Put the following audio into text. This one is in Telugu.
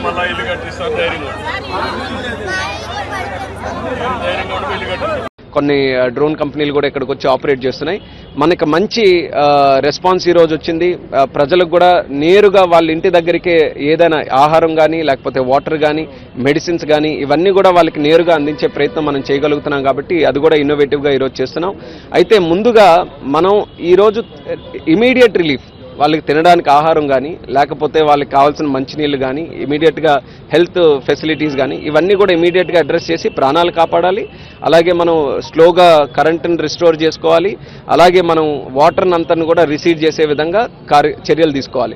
మళ్ళీ ఇల్లు కట్టిస్తాను ధైర్యంగా. కొన్ని డ్రోన్ కంపెనీలు కూడా ఇక్కడికి వచ్చి ఆపరేట్ చేస్తున్నాయి. మనకి మంచి రెస్పాన్స్ ఈరోజు వచ్చింది. ప్రజలకు కూడా నేరుగా వాళ్ళ ఇంటి దగ్గరికే ఏదైనా ఆహారం కానీ లేకపోతే వాటర్ కానీ మెడిసిన్స్ కానీ ఇవన్నీ కూడా వాళ్ళకి నేరుగా అందించే ప్రయత్నం మనం చేయగలుగుతున్నాం. కాబట్టి అది కూడా ఇన్నోవేటివ్గా ఈరోజు చేస్తున్నాం. అయితే ముందుగా మనం ఈరోజు ఇమీడియట్ రిలీఫ్, వాళ్ళకి తినడానికి ఆహారం కానీ లేకపోతే వాళ్ళకి కావాల్సిన మంచినీళ్ళు కానీ ఇమీడియట్గా హెల్త్ ఫెసిలిటీస్ కానీ ఇవన్నీ కూడా ఇమీడియట్గా అడ్రస్ చేసి ప్రాణాలు కాపాడాలి. అలాగే మనం స్లోగా కరెంటును రిస్టోర్ చేసుకోవాలి. అలాగే మనం వాటర్ని అంతా కూడా రిసీవ్ చేసే విధంగా చర్యలు తీసుకోవాలి.